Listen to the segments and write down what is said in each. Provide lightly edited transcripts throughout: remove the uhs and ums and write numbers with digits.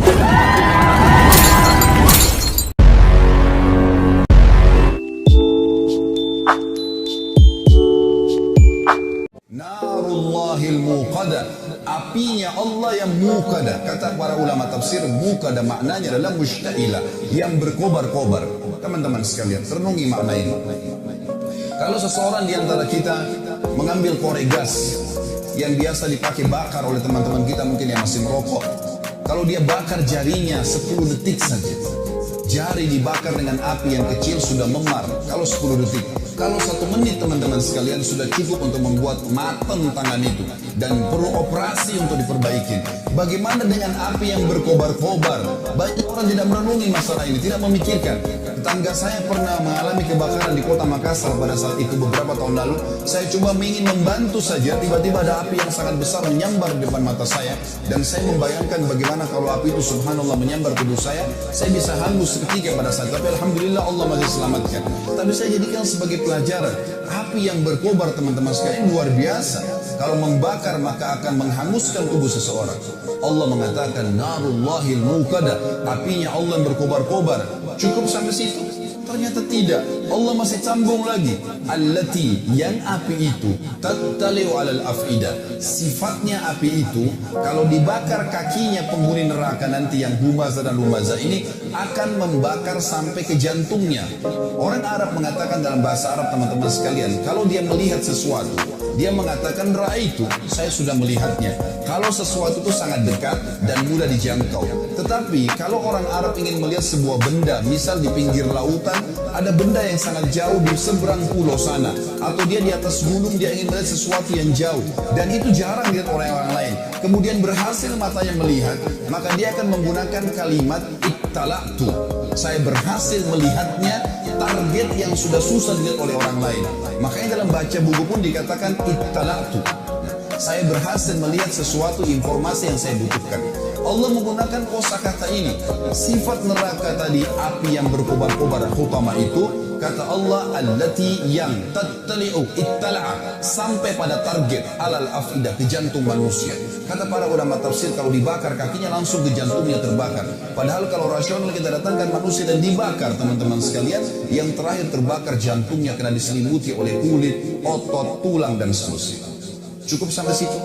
Narullahil muqadah, apinya Allah yang muqadah. Kata para ulama tafsir, muqadah maknanya adalah mushtailah, yang berkobar-kobar. Teman-teman sekalian, renungi makna ini. Kalau seseorang di antara kita mengambil korek gas yang biasa dipakai bakar oleh teman-teman kita mungkin yang masih merokok, kalau dia bakar jarinya 10 detik saja, jari dibakar dengan api yang kecil sudah memar kalau 10 detik. Kalau 1 menit teman-teman sekalian sudah cukup untuk membuat matang tangan itu dan perlu operasi untuk diperbaiki. Bagaimana dengan api yang berkobar-kobar? Banyak orang tidak merenungi masalah ini, tidak memikirkan. Tetangga saya pernah mengalami kebakaran di kota Makassar pada saat itu beberapa tahun lalu. Saya coba ingin membantu saja, tiba-tiba ada api yang sangat besar menyambar di depan mata saya. Dan saya membayangkan bagaimana kalau api itu subhanallah menyambar tubuh saya bisa hangus seketika pada saat. Tapi alhamdulillah Allah masih selamatkan. Tapi saya jadikan sebagai pelajaran, api yang berkobar teman-teman sekalian luar biasa. Kalau membakar maka akan menghanguskan tubuh seseorang. Allah mengatakan narullahil muqadah, apinya Allah yang berkobar-kobar. Cukup sampai situ? Ternyata tidak. Allah masih sambung lagi. Allati, yang api itu tattali'u 'alal af'idah. Sifatnya api itu kalau dibakar kakinya penghuni neraka nanti yang humaza dan lumaza ini akan membakar sampai ke jantungnya. Orang Arab mengatakan dalam bahasa Arab teman-teman sekalian, kalau dia melihat sesuatu, dia mengatakan ra'aitu, saya sudah melihatnya. Kalau sesuatu itu sangat dekat dan mudah dijangkau. Tetapi kalau orang Arab ingin melihat sebuah benda, misal di pinggir lautan, ada benda yang sangat jauh di seberang pulau sana, atau dia di atas gunung, dia ingin melihat sesuatu yang jauh, dan itu jarang dilihat oleh orang lain. Kemudian berhasil matanya melihat, maka dia akan menggunakan kalimat ittala'tu. Saya berhasil melihatnya, target yang sudah susah dilihat oleh orang lain. Makanya dalam baca buku pun dikatakan ittala'tu. Saya berhasil melihat sesuatu informasi yang saya butuhkan. Allah menggunakan kosakata ini. Sifat neraka tadi, api yang berkobar-kobar hutama itu, kata Allah allati yang tattali'u ittala'a, sampai pada target alal afidah, ke jantung manusia. Kata para ulama tafsir, kalau dibakar kakinya langsung ke jantungnya terbakar. Padahal kalau rasional kita datangkan manusia dan dibakar teman-teman sekalian, yang terakhir terbakar jantungnya karena diselimuti oleh kulit, otot, tulang dan seterusnya. Cukup sampai situ?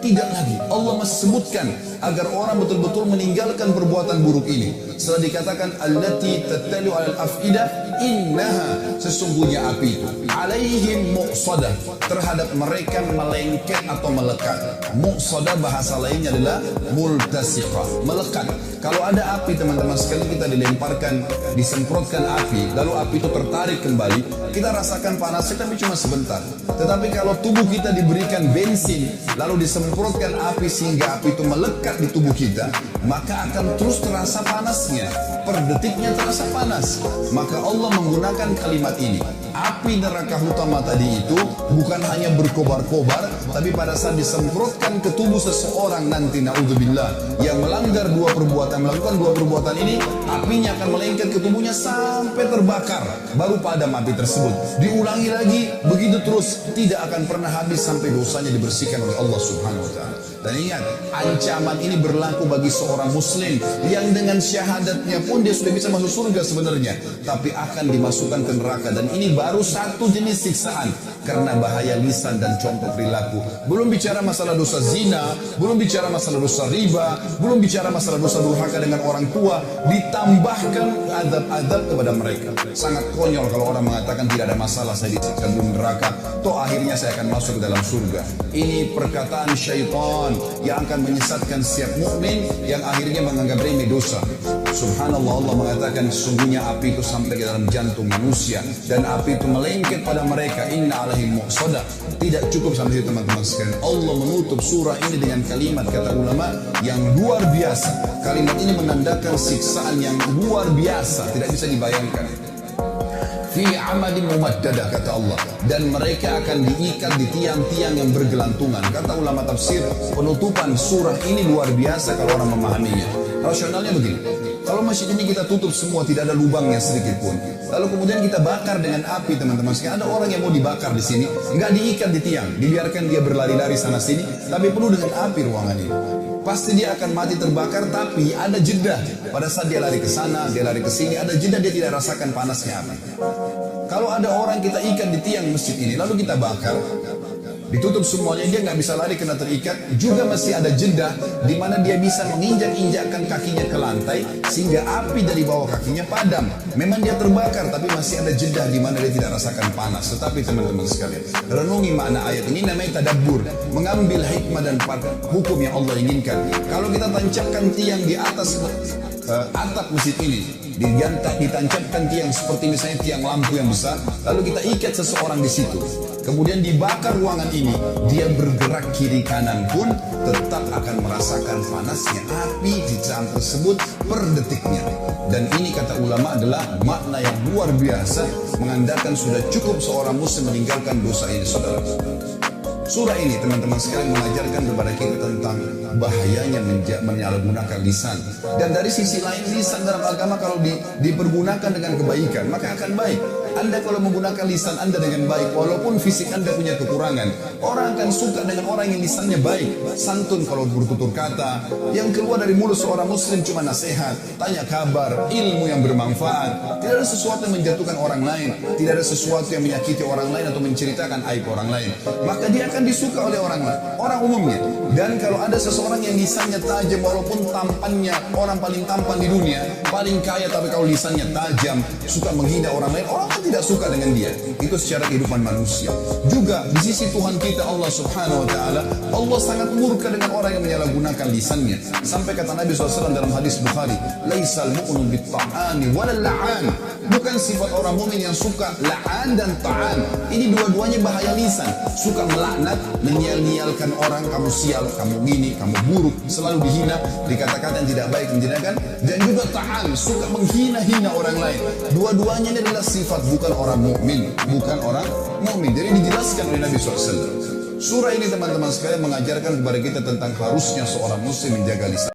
Tidak lagi. Allah masih sebutkan agar orang betul-betul meninggalkan perbuatan buruk ini. Setelah dikatakan allati tattali'u 'alal af'idah, innaha, sesungguhnya api itu alaihim muqsadah, terhadap mereka melengket atau melekat. Muqsadah bahasa lainnya adalah multasiqah, melekat. Kalau ada api teman-teman sekalian, kita dilemparkan, disemprotkan api, lalu api itu tertarik kembali, kita rasakan panasnya tapi cuma sebentar. Tetapi kalau tubuh kita diberikan bensin, lalu disemprotkan api sehingga api itu melekat di tubuh kita, maka akan terus terasa panasnya. Per detiknya terasa panas. Maka Allah menggunakan kalimat ini. Api neraka utama tadi itu bukan hanya berkobar-kobar, tapi pada saat disemprotkan ke tubuh seseorang nanti, na'udzubillah, yang melanggar melakukan dua perbuatan ini, apinya akan melengket ke tubuhnya sampai terbakar. Baru padam api tersebut. Diulangi lagi, begitu terus, tidak akan pernah habis sampai dosanya dibersihkan oleh Allah Subhanahu wa ta'ala. Dan ingat, ancaman ini berlaku bagi seorang muslim yang dengan syahadatnya pun dia sudah bisa masuk surga sebenarnya, tapi akan dimasukkan ke neraka. Dan ini baru satu jenis siksaan karena bahaya lisan dan contoh perilaku. Belum bicara masalah dosa zina, belum bicara masalah dosa riba, belum bicara masalah dosa durhaka dengan orang tua, ditambahkan adab-adab kepada mereka. Sangat konyol kalau orang mengatakan tidak ada masalah, saya disiksa di neraka, toh akhirnya saya akan masuk ke dalam surga. Ini perkataan syaitan yang akan menyesatkan setiap mukmin yang akhirnya menganggap remeh dosa. Subhanallah, Allah mengatakan sesungguhnya api itu sampai ke dalam jantung manusia dan api itu melengket pada mereka. Inna alaihim muqsadah. Tidak cukup sampai situ teman-teman sekalian. Allah menutup surah ini dengan kalimat, kata ulama, yang luar biasa. Kalimat ini menandakan siksaan yang luar biasa, tidak bisa dibayangkan. Fi amadin mumaddadah, kata Allah, dan mereka akan diikat di tiang-tiang yang bergelantungan. Kata ulama tafsir, penutupan surah ini luar biasa kalau orang memahaminya. Rasionalnya begini, kalau masjid ini kita tutup semua, tidak ada lubangnya sedikit pun, lalu kemudian kita bakar dengan api teman-teman sekalian, ada orang yang mau dibakar di sini, nggak diikat di tiang, dibiarkan dia berlari-lari sana sini, tapi penuh dengan api ruangan ini. pasti dia akan mati terbakar, tapi ada jeda. Pada saat dia lari ke sana, dia lari ke sini, ada jeda, dia tidak rasakan panasnya api. Kalau ada orang kita ikat di tiang masjid ini, lalu kita bakar, ditutup semuanya, dia nggak bisa lari karena terikat, juga masih ada jeda di mana dia bisa menginjak-injakkan kakinya ke lantai sehingga api dari bawah kakinya padam. Memang dia terbakar, tapi masih ada jeda di mana dia tidak rasakan panas. Tetapi teman-teman sekalian, renungi makna ayat ini, namanya tadabbur, mengambil hikmah dan hukum yang Allah inginkan. Kalau kita tancapkan tiang di atas atap masjid ini, ditancapkan tiang seperti misalnya tiang lampu yang besar, lalu kita ikat seseorang di situ, kemudian dibakar ruangan ini, dia bergerak kiri kanan pun tetap akan merasakan panasnya api di tiang tersebut per detiknya. Dan ini kata ulama adalah makna yang luar biasa, mengandalkan sudah cukup seorang muslim meninggalkan dosa ini, saudara. Surah ini teman-teman sekalian mengajarkan kepada kita tentang bahayanya menyalahgunakan lisan. Dan dari sisi lain, lisan dalam agama kalau dipergunakan dengan kebaikan, maka akan baik. Anda kalau menggunakan lisan Anda dengan baik, walaupun fisik Anda punya kekurangan, orang akan suka dengan orang yang lisannya baik, santun kalau bertutur kata, yang keluar dari mulut seorang muslim cuma nasihat, tanya kabar, ilmu yang bermanfaat, tidak ada sesuatu yang menjatuhkan orang lain, tidak ada sesuatu yang menyakiti orang lain atau menceritakan aib orang lain, maka dia akan disuka oleh orang umumnya. Dan kalau ada seseorang yang lisannya tajam, walaupun tampannya orang paling tampan di dunia, paling kaya, tapi kalau lisannya tajam, suka menghina orang lain, orang tidak suka dengan dia. Itu secara kehidupan manusia. Juga di sisi Tuhan kita Allah Subhanahu wa taala, Allah sangat murka dengan orang yang menyalahgunakan lisannya. Sampai kata Nabi SAW dalam hadis Bukhari, "Laisal mu'minu bit-ta'ani walal la'an." Bukan sifat orang mukmin yang suka la'an dan ta'an. Ini dua-duanya bahaya lisan. Suka melaknat, menyia-nyialkan orang, kamu sial, kamu gini, kamu buruk, selalu dihina, dikata-kata yang tidak baik, menjadikan, dan juga ta'an, suka menghina-hina orang lain. Dua-duanya ini adalah sifat bukan orang mukmin, bukan orang mukmin. Jadi dijelaskan oleh Nabi SAW. Surah ini teman-teman sekalian mengajarkan kepada kita tentang harusnya seorang muslim menjaga lisan.